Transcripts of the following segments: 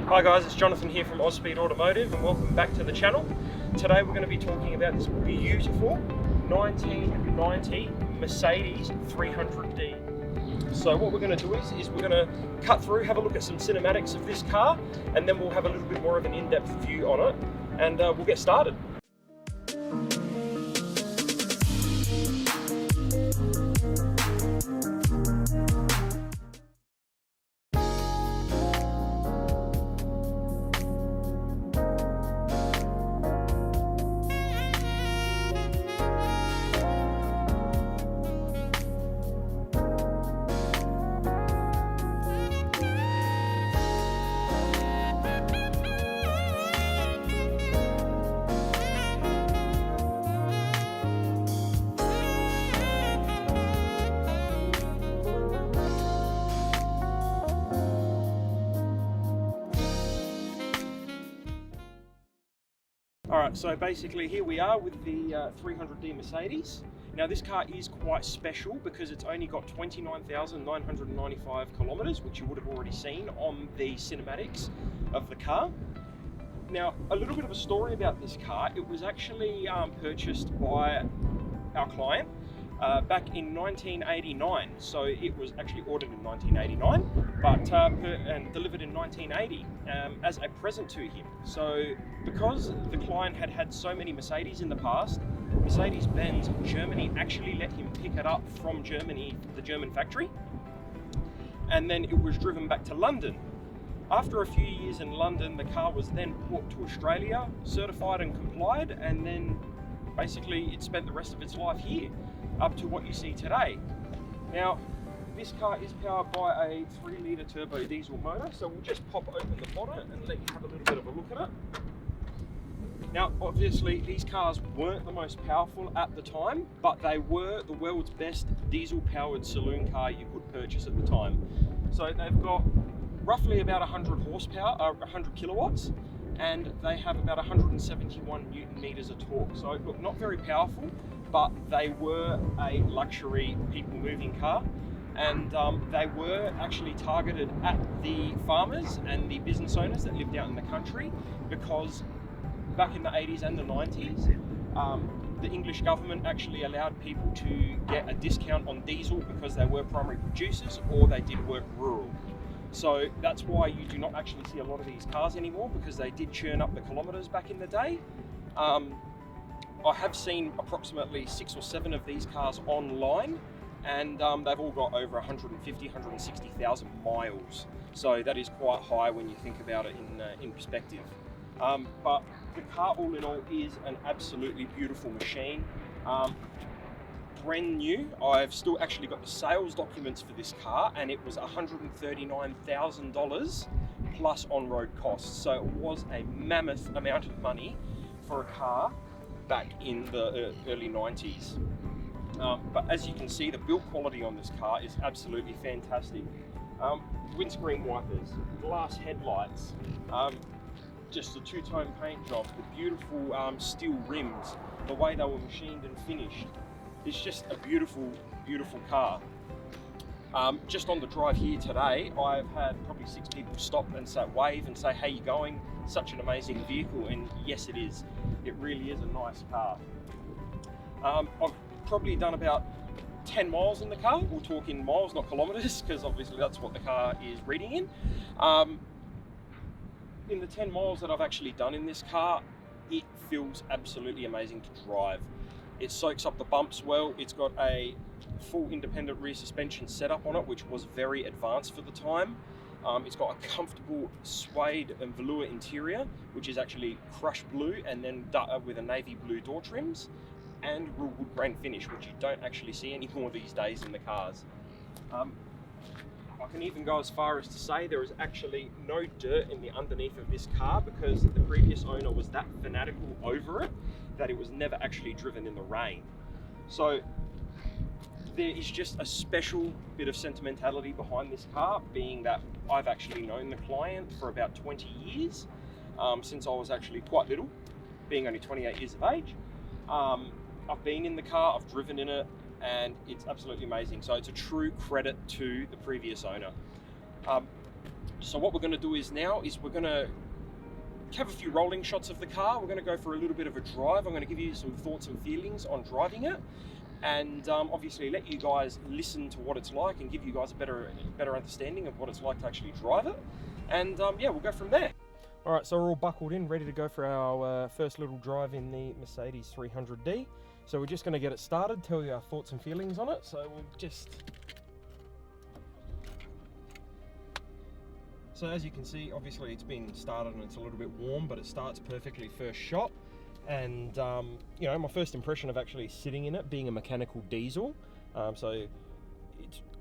Hi guys, it's Jonathan here from Aus Speed Automotive and welcome back to the channel. Today we're going to be talking about this beautiful 1990 Mercedes 300D. So what we're going to do is we're going to cut through, have a look at some cinematics of this car, and then we'll have a little bit more of an in-depth view on it, and we'll get started. Alright, so basically here we are with the 300D Mercedes. Now this car is quite special because it's only got 29,995 kilometers, which you would have already seen on the cinematics of the car. Now, a little bit of a story about this car. It was actually purchased by our client back in 1989. So it was actually ordered in 1989, but and delivered in 1980 as a present to him. So because the client had so many Mercedes in the past, Mercedes Benz Germany actually let him pick it up from Germany, the German factory, and then it was driven back to London. After a few years in London, the car was then brought to Australia, certified and complied, and then basically it spent the rest of its life here, up to what you see today. Now, this car is powered by a 3-litre turbo diesel motor, so we'll just pop open the bonnet and let you have a little bit of a look at it. Now, obviously, these cars weren't the most powerful at the time, but they were the world's best diesel-powered saloon car you could purchase at the time. So they've got roughly about 100 horsepower, 100 kilowatts, and they have about 171 Newton meters of torque. So look, not very powerful, but they were a luxury people-moving car, and they were actually targeted at the farmers and the business owners that lived out in the country, because back in the 80s and the 90s, the English government actually allowed people to get a discount on diesel because they were primary producers or they did work rural. So that's why you do not actually see a lot of these cars anymore, because they did churn up the kilometers back in the day. I have seen approximately 6 or 7 of these cars online, and they've all got over 150, 160,000 miles. So that is quite high when you think about it in perspective. But the car, all in all, is an absolutely beautiful machine. Brand new. I've still actually got the sales documents for this car, and it was $139,000 plus on-road costs. So it was a mammoth amount of money for a car back in the early 90s. But as you can see, the build quality on this car is absolutely fantastic. Windscreen wipers, glass headlights, just a two-tone paint job, the beautiful steel rims, the way they were machined and finished. It's just a beautiful, beautiful car. Just on the drive here today, I've had probably 6 people stop and wave and say, "How you going? Such an amazing vehicle." And yes, it is. It really is a nice car. I've probably done about 10 miles in the car. We'll talk in miles, not kilometers, because obviously that's what the car is reading in. In the 10 miles that I've actually done in this car, it feels absolutely amazing to drive. It soaks up the bumps well. It's got a full independent rear suspension setup on it, which was very advanced for the time. It's got a comfortable suede and velour interior, which is actually crushed blue and then with a navy blue door trims, and real wood grain finish, which you don't actually see anymore these days in the cars. I can even go as far as to say there is actually no dirt in the underneath of this car, because the previous owner was that fanatical over it that it was never actually driven in the rain. So there is just a special bit of sentimentality behind this car, being that I've actually known the client for about 20 years, since I was actually quite little, being only 28 years of age. I've been in the car, I've driven in it, and it's absolutely amazing. So it's a true credit to the previous owner. So what we're going to do is we're going to have a few rolling shots of the car. We're going to go for a little bit of a drive. I'm going to give you some thoughts and feelings on driving it, and obviously let you guys listen to what it's like and give you guys a better understanding of what it's like to actually drive it. And yeah, we'll go from there. All right, so we're all buckled in, ready to go for our first little drive in the Mercedes 300D. So we're just going to get it started, tell you our thoughts and feelings on it. So we'll just... So as you can see, obviously it's been started and it's a little bit warm, but it starts perfectly first shot. And you know, my first impression of actually sitting in it, being a mechanical diesel, so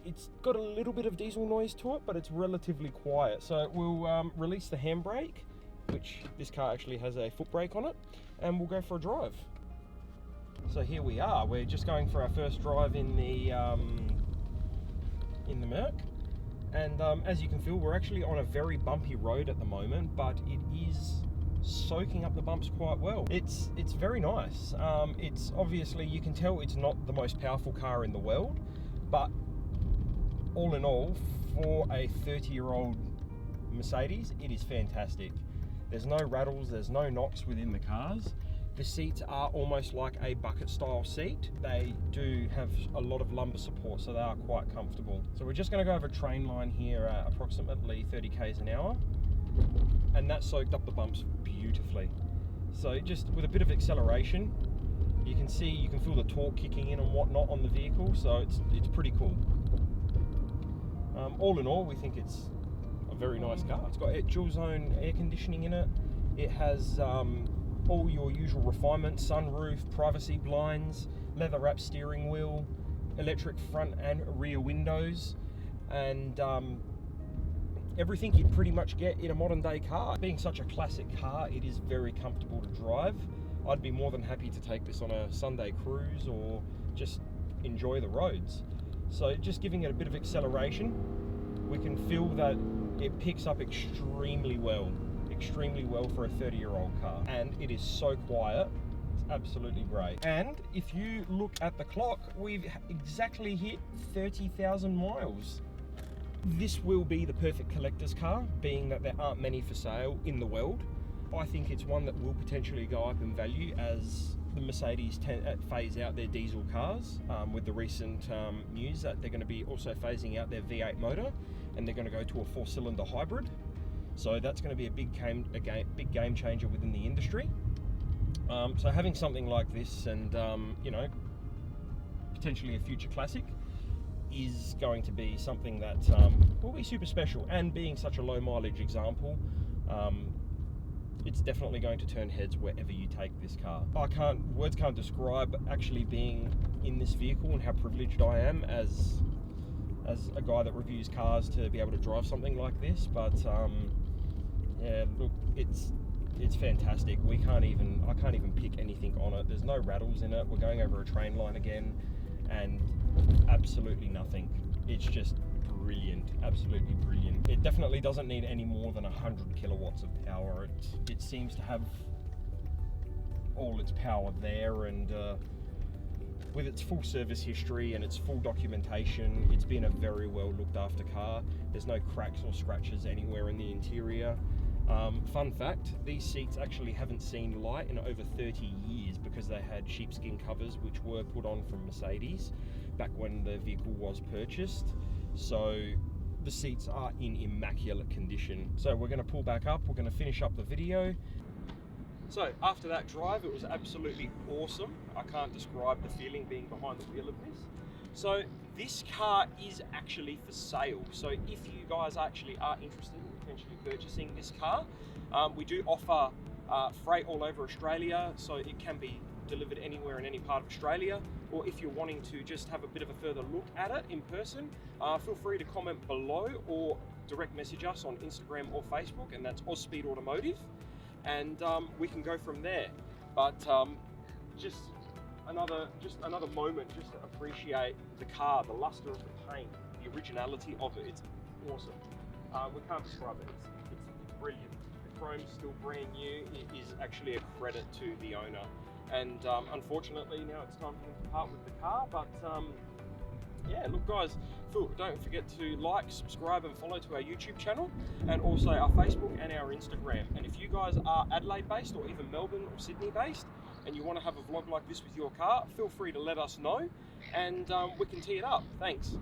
it's got a little bit of diesel noise to it, but it's relatively quiet. So we'll release the handbrake, which this car actually has a foot brake on it, and we'll go for a drive. So here we are. We're just going for our first drive in the Merc. And as you can feel, we're actually on a very bumpy road at the moment, but it is soaking up the bumps quite well. It's very nice. It's obviously, you can tell it's not the most powerful car in the world, but all in all, for a 30-year-old Mercedes, it is fantastic. There's no rattles, there's no knocks within the cars. The seats are almost like a bucket style seat. They do have a lot of lumbar support, so they are quite comfortable. So we're just going to go over a train line here at approximately 30 k's an hour, and that soaked up the bumps beautifully. So just with a bit of acceleration, you can feel the torque kicking in and whatnot on the vehicle, so it's pretty cool. All in all, we think it's a very nice car. It's got dual zone air conditioning in it. It has all your usual refinements: sunroof, privacy blinds, leather wrapped steering wheel, electric front and rear windows, and everything you'd pretty much get in a modern day car. Being such a classic car, it is very comfortable to drive. I'd be more than happy to take this on a Sunday cruise or just enjoy the roads. So just giving it a bit of acceleration, we can feel that it picks up extremely well for a 30-year-old car, and it is so quiet. It's absolutely great. And if you look at the clock, we've exactly hit 30,000 miles. This will be the perfect collector's car, being that there aren't many for sale in the world. I think it's one that will potentially go up in value as the Mercedes phase out their diesel cars, with the recent news that they're going to be also phasing out their V8 motor, and they're going to go to a 4-cylinder hybrid. So that's going to be a big game changer within the industry. So having something like this, and you know, potentially a future classic, is going to be something that will be super special. And being such a low mileage example, it's definitely going to turn heads wherever you take this car. Words can't describe actually being in this vehicle and how privileged I am as a guy that reviews cars to be able to drive something like this. But yeah, look, it's fantastic. I can't even pick anything on it. There's no rattles in it. We're going over a train line again, and absolutely nothing. It's just brilliant, absolutely brilliant. It definitely doesn't need any more than 100 kilowatts of power. It seems to have all its power there, and with its full service history and its full documentation, it's been a very well looked after car. There's no cracks or scratches anywhere in the interior. Fun fact, these seats actually haven't seen light in over 30 years because they had sheepskin covers which were put on from Mercedes back when the vehicle was purchased. So the seats are in immaculate condition. So we're going to pull back up, we're going to finish up the video. So after that drive, it was absolutely awesome. I can't describe the feeling being behind the wheel of this. So this car is actually for sale. So if you guys actually are interested in potentially purchasing this car, we do offer freight all over Australia, so it can be delivered anywhere in any part of Australia. Or if you're wanting to just have a bit of a further look at it in person, feel free to comment below or direct message us on Instagram or Facebook, and that's Aus Speed Automotive, and we can go from there. But just another moment just to appreciate the car, the luster of the paint, the originality of it. It's awesome. We can't describe it. It's brilliant. The chrome's still brand new. It is actually a credit to the owner. And unfortunately now it's time for him to part with the car, but Yeah, look guys, don't forget to like, subscribe and follow to our YouTube channel, and also our Facebook and our Instagram. And if you guys are Adelaide based or even Melbourne or Sydney based and you want to have a vlog like this with your car, feel free to let us know, and we can tee it up. Thanks.